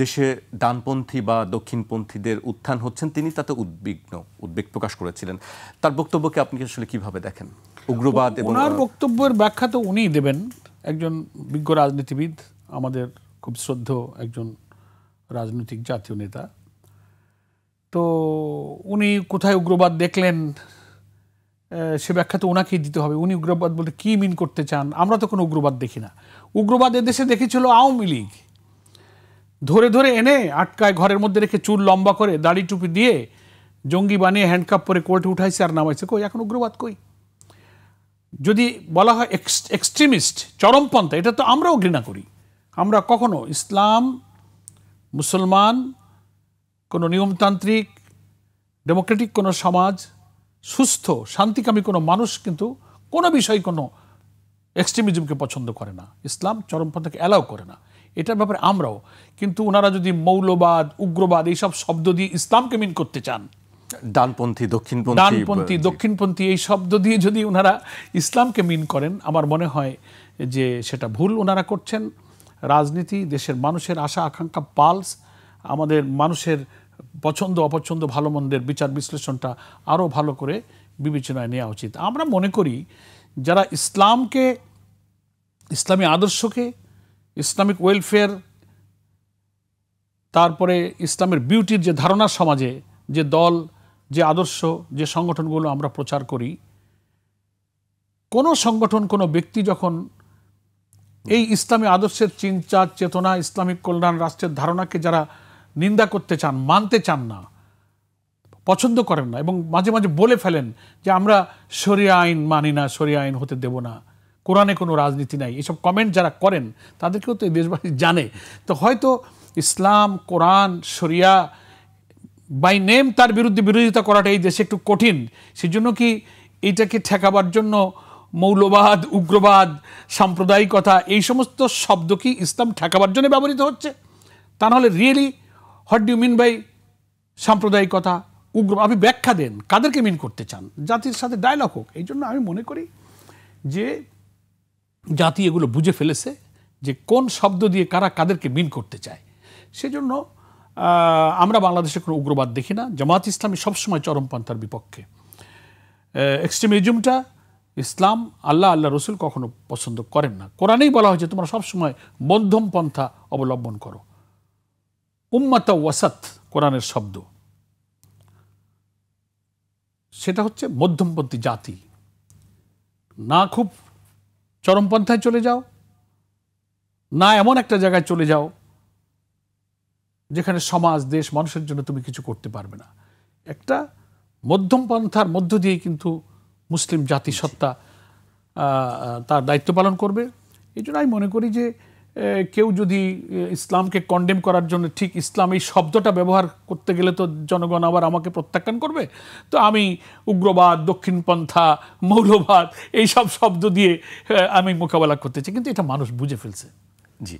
দেশে ডানপন্থী বা দক্ষিণপন্থীদের উত্থান হচ্ছেন, তিনি তাতে উদ্বেগ প্রকাশ করেছিলেন। তার বক্তব্যকে আপনি আসলে কিভাবে দেখেন? উগ্রবাদ এবং ওনার বক্তব্যের ব্যাখ্যা তো উনিই দেবেন, একজন বিজ্ঞ রাজনীতিবিদ, আমাদের খুব শ্রদ্ধেয় একজন রাজনৈতিক জাতীয় নেতা। তো উনি কোথায় উগ্রবাদ দেখলেন সে ব্যাখ্যা তো ওনাকেই দিতে হবে। উনি উগ্রবাদ বলতে কী মিন করতে চান? আমরা তো কোনো উগ্রবাদ দেখি না। উগ্রবাদ এদেশে দেখেছিল আওয়ামী লীগ, ধরে ধরে এনে আটকায়, ঘরের মধ্যে রেখে চুল লম্বা করে দাড়ি টুপি দিয়ে জঙ্গি বানিয়ে হ্যান্ডকাপ পরে কোর্টে উঠাইছে আর নামাইছে। কই এখন উগ্রবাদ কই? যদি বলা হয় এক্সট্রিমিস্ট, চরমপন্থা, এটা তো আমরাও ঘৃণা করি। আমরা কখনো ইসলাম, মুসলমান, কোনো নিয়মতান্ত্রিক ডেমোক্রেটিক কোনো সমাজ, সুস্থ শান্তিকামী কোনো মানুষ কিন্তু কোনো বিষয় কোনো এক্সট্রিমিজমকে পছন্দ করে না। ইসলাম চরমপন্থাকে অ্যালাউ করে না, এটার ব্যাপারে আমরাও। কিন্তু ওনারা যদি মৌলবাদ, উগ্রবাদ এইসব শব্দ দিয়ে ইসলামকে মিন করতে চান, ডানপন্থী দক্ষিণপন্থী এই শব্দ দিয়ে যদি ওনারা ইসলামকে মিন করেন, আমার মনে হয় যে সেটা ভুল ওনারা করছেন। রাজনীতি, দেশের মানুষের আশা আকাঙ্ক্ষা, পালস, আমাদের মানুষের পছন্দ অপছন্দ, ভালো মন্দের বিচার বিশ্লেষণটা আরও ভালো করে বিবেচনায় নেওয়া উচিত। আমরা মনে করি যারা ইসলামকে, ইসলামী আদর্শকে, ইসলামিক ওয়েলফেয়ার, তারপরে ইসলামের বিউটির যে ধারণা, সমাজে যে দল, যে আদর্শ, যে সংগঠনগুলো আমরা প্রচার করি, কোনো সংগঠন, কোনো ব্যক্তি যখন এই ইসলামী আদর্শের চিন্তা চেতনা, ইসলামিক কল্যাণ রাষ্ট্রের ধারণাকে যারা নিন্দা করতে চান, মানতে চান না, পছন্দ করেন না, এবং মাঝে মাঝে বলে ফেলেন যে আমরা শরিয়া আইন মানি না, শরিয়া আইন হতে দেব না, কোরআনে কোনো রাজনীতি নাই, এসব কমেন্ট যারা করেন তাদেরকেও তো এই দেশবাসী জানে। তো হয়তো ইসলাম, কোরআন, শরিয়া বাই নেম তার বিরুদ্ধে বিরোধিতা করাটা এই দেশে একটু কঠিন। সেজন্য কি এইটাকে ঠেকাবার জন্য মৌলবাদ, উগ্রবাদ, সাম্প্রদায়িকতা এই সমস্ত শব্দ কি ইসলাম ঠেকাবার জন্য ব্যবহৃত হচ্ছে? তা নাহলে really what do you mean by সাম্প্রদায়িকতা, উগ্র? আপনি ব্যাখ্যা দেন, কাদেরকে মিন করতে চান? জাতির সাথে ডায়লগ হোক। এই জন্য আমি মনে করি যে জাতি এগুলো বুঝে ফেলেছে যে কোন শব্দ দিয়ে কারা কাদেরকে মিন করতে চায়। সেজন্য আমরা বাংলাদেশে কোনো উগ্রবাদ দেখি না। জামাত ইসলামী সবসময় চরমপন্থার বিপক্ষে। এক্সট্রিমিজমটা ইসলাম, আল্লাহ, আল্লাহ রসুল কখনো পছন্দ করেন না। কোরআনেই বলা হয়েছে তোমরা সবসময় মধ্যম পন্থা অবলম্বন করো। উম্মাতা ওয়াসাত কোরআনের শব্দ, সেটা হচ্ছে মধ্যমপন্থী জাতি। না খুব চরমপন্থায় চলে যাও, না এমন একটা জায়গায় চলে যাও যেখানে সমাজ, দেশ, মানুষের জন্য তুমি কিছু করতে পারবে না। একটা মধ্যম পন্থার মধ্য দিয়ে কিন্তু মুসলিম জাতিসত্তা তার দায়িত্ব পালন করবে। এই জন্য আমি মনে করি যে কেউ যদি ইসলামকে কন্ডেম করার জন্য, ঠিক ইসলাম এই শব্দটা ব্যবহার করতে গেলে তো জনগণ আবার আমাকে প্রত্যাখ্যান করবে। তো আমি উগ্রবাদ, দক্ষিণপন্থা, মৌলবাদ এইসব শব্দ দিয়ে আমি মোকাবেলা করতে চাই, কিন্তু এটা মানুষ বুঝে ফেলছে। জি।